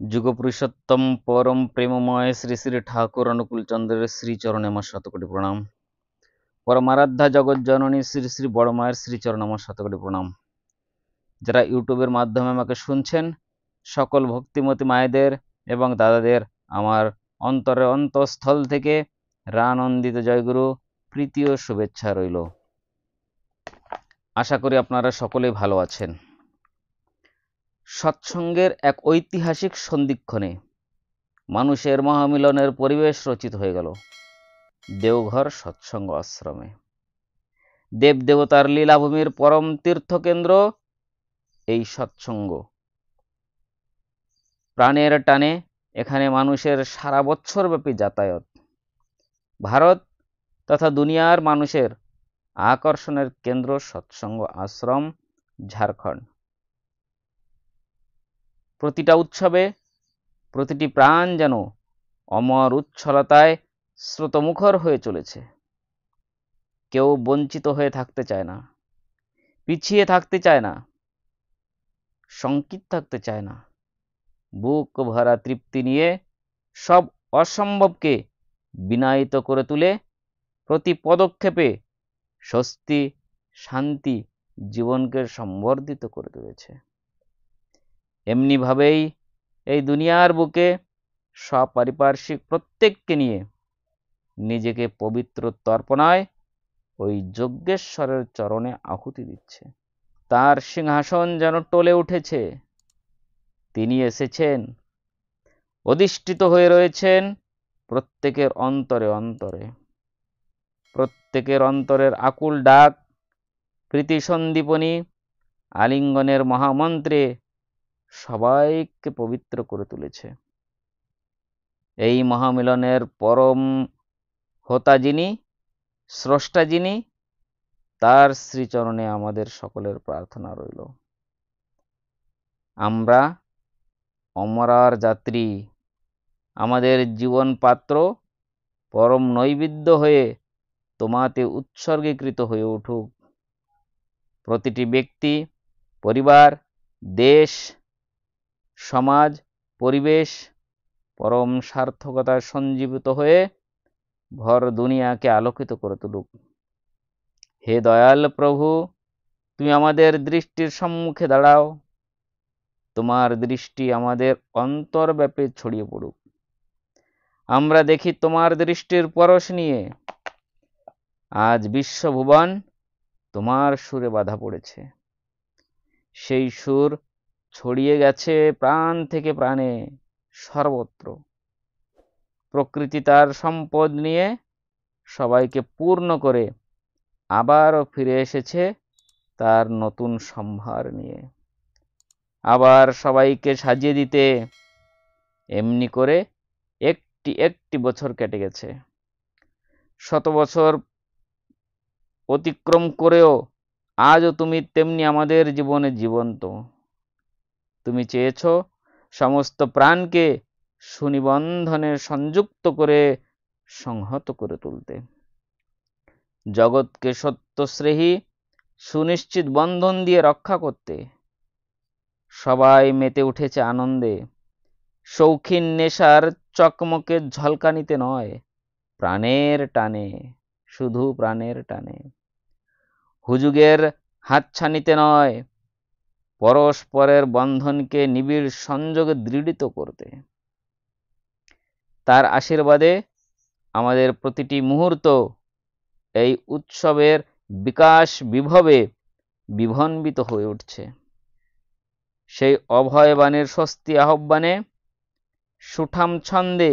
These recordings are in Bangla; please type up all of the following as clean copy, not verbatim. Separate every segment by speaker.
Speaker 1: যুগপুরুষোত্তম পরম প্রেমময় শ্রী শ্রী ঠাকুর অনুকূল চন্দ্রের শ্রীচরণে আমার শতকোটি প্রণাম। পরমারাধ্যা জগৎ জননী শ্রী শ্রী বড় মায়ের শ্রীচরণে আমার শতকোটি প্রণাম। যারা ইউটিউবের মাধ্যমে আমাকে শুনছেন, সকল ভক্তিমতী মায়েদের এবং দাদাদের আমার অন্তরের অন্তঃস্থল থেকে রানন্দিত জয়গুরু প্রীতি ও শুভেচ্ছা রইল। আশা করি আপনারা সকলেই ভালো আছেন। সৎসঙ্গের এক ঐতিহাসিক সন্ধিক্ষণে মানুষের মহামিলনের পরিবেশ রচিত হয়ে গেল দেওঘর সৎসঙ্গ আশ্রমে। দেবদেবতার লীলাভূমির পরম তীর্থকেন্দ্র এই সৎসঙ্গ। প্রাণের টানে এখানে মানুষের সারা বছর ব্যাপী যাতায়াত। ভারত তথা দুনিয়ার মানুষের আকর্ষণের কেন্দ্র সৎসঙ্গ আশ্রম ঝাড়খণ্ড। প্রতিটা উৎসবে প্রতিটি প্রাণ যেন অমর উচ্ছলতায় স্রোতমুখর হয়ে চলেছে। কেউ বঞ্চিত হয়ে থাকতে চায় না, পিছিয়ে থাকতে চায় না, শঙ্কিত থাকতে চায় না। বুক ভরা তৃপ্তি নিয়ে সব অসম্ভবকে বিনায়িত করে তুলে প্রতি পদক্ষেপে স্বস্তি শান্তি জীবনকে সম্বর্ধিত করে তুলেছে। এমনিভাবেই এই দুনিয়ার বুকে সপারিপার্শ্বিক প্রত্যেককে নিয়ে নিজেকে পবিত্র তর্পণায় ওই যজ্ঞেশ্বরের চরণে আহুতি দিচ্ছে। তার সিংহাসন যেন টলে উঠেছে। তিনি এসেছেন, অধিষ্ঠিত হয়ে রয়েছেন প্রত্যেকের অন্তরে অন্তরে। প্রত্যেকের অন্তরের আকুল ডাক, প্রীতি সন্দীপনী, আলিঙ্গনের মহামন্ত্রে সবাইকে পবিত্র করে তুলেছে। এই মহামিলনের পরম হোতা যিনি, স্রষ্টা যিনি, তার শ্রীচরণে আমাদের সকলের প্রার্থনা রইল। আমরা অমরার যাত্রী, আমাদের জীবন পাত্র পরম নৈবেদ্য হয়ে তোমাতে উৎসর্গীকৃত হয়ে উঠুক। প্রতিটি ব্যক্তি, পরিবার, দেশ, সমাজ, পরিবেশ পরম সার্থকতায় সঞ্জীবিত হয়ে ভর দুনিয়াকে আলোকিত করে তুলুক। হে দয়াল প্রভু, তুমি আমাদের দৃষ্টির সম্মুখে দাঁড়াও। তোমার দৃষ্টি আমাদের অন্তর্ব্যাপী ছড়িয়ে পড়ুক। আমরা দেখি তোমার দৃষ্টির পরশ নিয়ে। আজ বিশ্বভুবন তোমার সুরে বাঁধা পড়েছে। সেই সুর ছড়িয়ে গেছে প্রাণ থেকে প্রাণে সর্বত্র। প্রকৃতি তার সম্পদ নিয়ে সবাইকে পূর্ণ করে আবারও ফিরে এসেছে তার নতুন সম্ভার নিয়ে। আবার সবাইকে সাজিয়ে দিতে এমনি করে একটি একটি বছর কেটে গেছে। শত বছর অতিক্রম করেও আজও তুমি তেমনি আমাদের জীবনে জীবন্ত। তুমি চেয়েছ সমস্ত প্রাণকে সুনিবন্ধনে সংযুক্ত করে সংহত করে তুলতে, জগৎকে সত্যশ্রেয়ী সুনিশ্চিত বন্ধন দিয়ে রক্ষা করতে। সবাই মেতে উঠেছে আনন্দে, শৌখিন নেশার চকমকে ঝলকানিতে নয়, প্রাণের টানে, শুধু প্রাণের টানে। হুজুগের হাতছানিতে নয়, পরস্পরের বন্ধনকে নিবিড় সংযোগে দৃঢ়িত করতে। তার আশীর্বাদে আমাদের প্রতিটি মুহূর্ত এই উৎসবের বিকাশ বিভবে বিভন্বিত হয়ে উঠছে। সেই অভয়বাণীর স্বস্তি আহ্বানে সুঠাম ছন্দে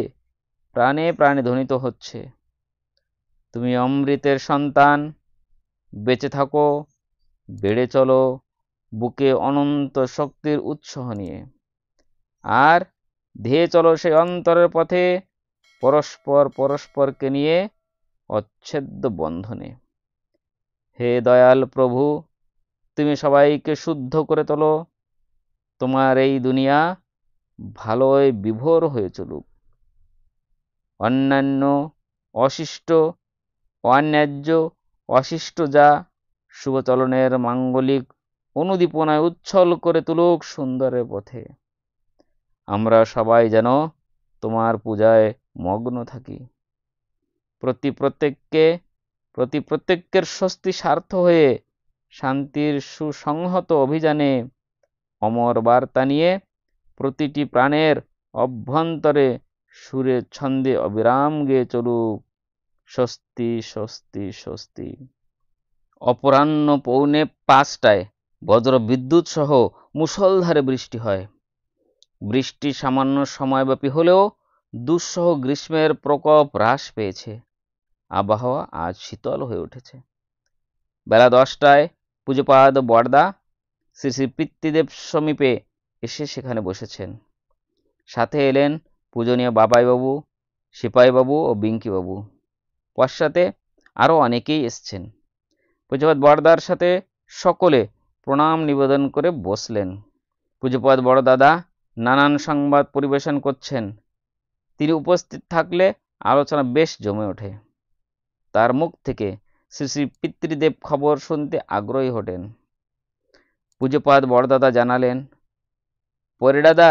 Speaker 1: প্রাণে প্রাণে ধ্বনিত হচ্ছে। তুমি অমৃতের সন্তান, বেঁচে থাকো, বেড়ে চলো বুকে অনন্ত শক্তির উৎসাহ নিয়ে। আর ধেয়ে চলো সেই অন্তরের পথে পরস্পরকে নিয়ে অচ্ছেদ্য বন্ধনে। হে দয়াল প্রভু, তুমি সবাইকে শুদ্ধ করে তোলো। তোমার এই দুনিয়া ভালোয় বিভোর হয়ে চলুক। অন্যান্য অশিষ্ট, অন্যায্য, অশিষ্ট যা শুভচলনের মাঙ্গলিক অনুদীপনায় উচ্ছল করে তুলুক সুন্দরের পথে। আমরা সবাই যেন তোমার পূজায় মগ্ন থাকি। প্রতি প্রত্যেকের স্বস্তি স্বার্থ হয়ে শান্তির সুসংহত অভিযানে অমর বার্তা নিয়ে প্রতিটি প্রাণের অভ্যন্তরে সুরে ছন্দে অবিরাম গেয়ে চলুক স্বস্তি স্বস্তি স্বস্তি। অপরাহ্ন 4:45 বজ্র বিদ্যুৎ সহ মুষলধারে বৃষ্টি হয়। বৃষ্টি সামান্য সময়ব্যাপী হলেও দুঃসহ গ্রীষ্মের প্রকোপ হ্রাস পেয়েছে। আবহাওয়া আজ শীতল হয়ে উঠেছে। বেলা 10টায় পূজ্যপাদ বরদা শ্রী শ্রী পিতৃদেব সমীপে এসে সেখানে বসেছেন। সাথে এলেন পূজনীয় বাবাইবাবু, সিপাহীবাবু ও বিঙ্কিবাবু। পশ্চাতে আরও অনেকেই এসছেন। পূজ্যপাদ বরদার সাথে সকলে প্রণাম নিবেদন করে বসলেন। পূজ্যপাদ বড়দাদা নানান সংবাদ পরিবেশন করছেন। তিনি উপস্থিত থাকলে আলোচনা বেশ জমে ওঠে। তার মুখ থেকে শ্রী শ্রী পিতৃদেব খবর শুনতে আগ্রহী হতেন। পূজ্যপাদ বড়দাদা জানালেন, পরিদাদা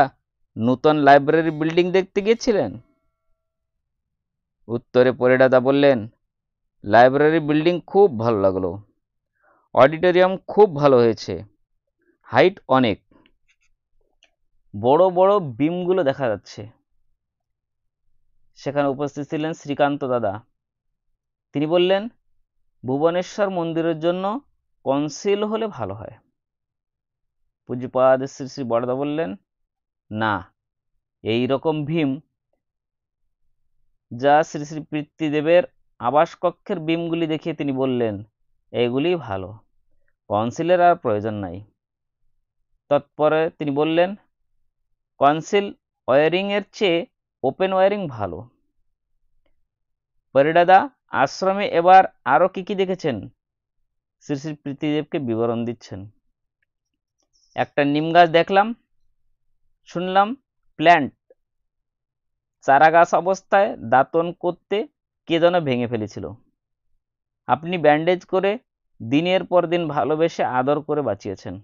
Speaker 1: নূতন লাইব্রেরি বিল্ডিং দেখতে গিয়েছিলেন? উত্তরে পরিদাদা বললেন, লাইব্রেরি বিল্ডিং খুব ভালো লাগলো। অডিটোরিয়াম খুব ভালো হয়েছে, হাইট অনেক, বড় বড় বিমগুলো দেখা যাচ্ছে। সেখানে উপস্থিত ছিলেন শ্রীকান্ত দাদা। তিনি বললেন, ভুবনেশ্বর মন্দিরের জন্য কনসিল হলে ভালো হয়। পূজ্যপাদ শ্রী শ্রী বড়দা বললেন, না, এই রকম ভীম যা শ্রী শ্রী পিতৃদেবের আবাস কক্ষের বিমগুলি দেখিয়ে তিনি বললেন, এগুলি ভালো, কনসিলের আর প্রয়োজন নাই। তৎপরে তিনি বললেন, কনসিল ওয়ারিং এর চেয়ে ওপেন ওয়ারিং ভালো। পরিদাদা আশ্রমে এবার আরো কি কি দেখেছেন শ্রী শ্রী পিতৃদেবকে বিবরণ দিচ্ছেন। একটা নিম গাছ দেখলাম, শুনলাম প্ল্যান্ট চারা গাছ অবস্থায় দাতন করতে কে যেন ভেঙে ফেলেছিল। আপনি ব্যান্ডেজ করে দিনের পর দিন ভালোবেসে আদর করে বাঁচিয়েছেন।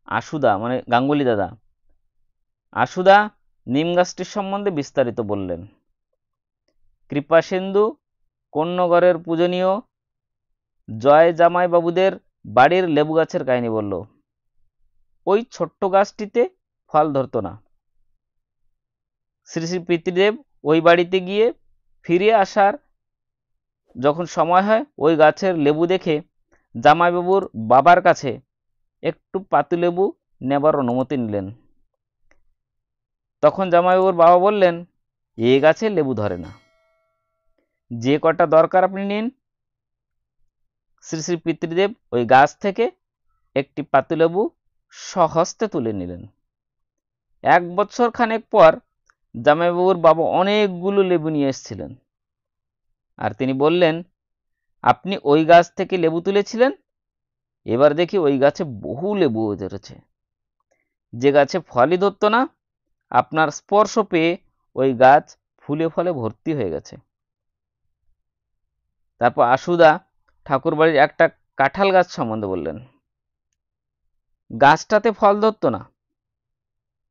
Speaker 1: আশুদা মানে গাঙ্গুলি দাদা, আশুদা নিম গাছটির সম্বন্ধে বিস্তারিত বললেন। কৃপাসিন্ধু কন্যগড়ের পূজনীয় জয় জামাই বাবুদের বাড়ির লেবু গাছের কাহিনী বলল। ওই ছোট্ট গাছটিতে ফল ধরতো না। শ্রী শ্রী পিতৃদেব ওই বাড়িতে গিয়ে ফিরে আসার যখন সময় হয়, ওই গাছের লেবু দেখে জামাইবাবুর বাবার কাছে একটু পাতিলেবু নেবার অনুমতি নিলেন। তখন জামাইবাবুর বাবা বললেন, এ গাছে লেবু ধরে না, যে কটা দরকার আপনি নিন। শ্রী শ্রী পিতৃদেব ওই গাছ থেকে একটি পাতিলেবু স্বহস্তে তুলে নিলেন। 1 বছর খানেক পর জামাইবাবুর বাবা অনেকগুলো লেবু নিয়ে এসেছিলেন। আর তিনি বললেন, আপনি ওই গাছ থেকে লেবু তুলেছিলেন, এবার দেখি ওই গাছে বহু লেবু ধরেছে। যে গাছে ফলই ধরতো না, আপনার স্পর্শ পেয়ে ওই গাছ ফুলে ফলে ভর্তি হয়ে গেছে। তারপর আশুদা ঠাকুরবাড়ির একটা কাঁঠাল গাছ সম্বন্ধে বললেন। গাছটাতে ফল ধরতো না,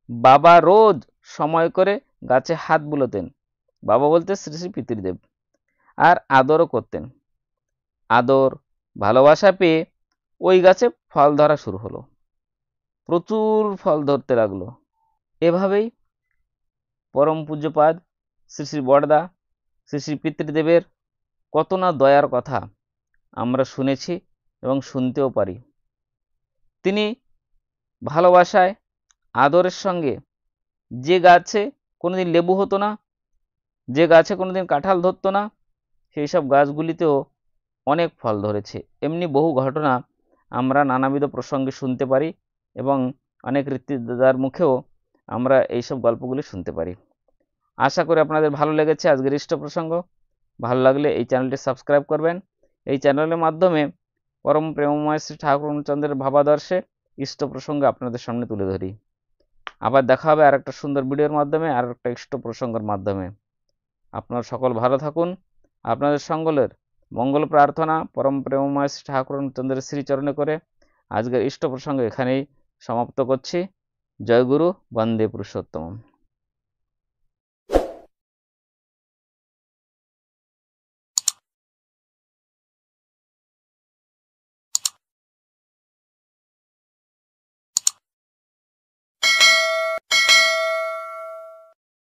Speaker 1: বাবা রোজ সময় করে গাছে হাত বুলোতেন। বাবা বলতে শ্রী শ্রী পিতৃদেব, আর আদরও করতেন। আদর ভালোবাসা পেয়ে ওই গাছে ফল ধরা শুরু হলো, প্রচুর ফল ধরতে লাগলো। এভাবেই পরম পূজ্যপাদ শ্রী শ্রী বড়দা শ্রী শ্রী পিতৃদেবের কত না দয়ার কথা আমরা শুনেছি এবং শুনতেও পারি। তিনি ভালোবাসায় আদরের সঙ্গে যে গাছে কোনোদিন লেবু হতো না, যে গাছে কোনোদিন কাঁঠাল ধরতো না, সেই সব গাছগুলিতেও অনেক ফল ধরেছে। এমনি বহু ঘটনা আমরা নানাবিধ প্রসঙ্গে শুনতে পারি এবং অনেক রীতিদাদার মুখেও আমরা এইসব গল্পগুলি শুনতে পারি। আশা করি আপনাদের ভালো লেগেছে আজকের ইষ্ট প্রসঙ্গ। ভালো লাগলে এই চ্যানেলটি সাবস্ক্রাইব করবেন। এই চ্যানেলের মাধ্যমে পরম প্রেমময় শ্রী ঠাকুরচন্দ্রের ভাবাদর্শে ইষ্ট প্রসঙ্গ আপনাদের সামনে তুলে ধরি। আবার দেখা হবে আর একটা সুন্দর ভিডিওর মাধ্যমে, আর একটা ইষ্ট প্রসঙ্গের মাধ্যমে। আপনারা সকল ভালো থাকুন। আপনাদের সকলের মঙ্গল প্রার্থনা পরম প্রেমময় শ্রী ঠাকুরচন্দ্রের শ্রীচরণে করে আজকের ইষ্ট প্রসঙ্গ এখানেই সমাপ্ত করছি। জয় গুরু, বন্দে পুরুষোত্তম।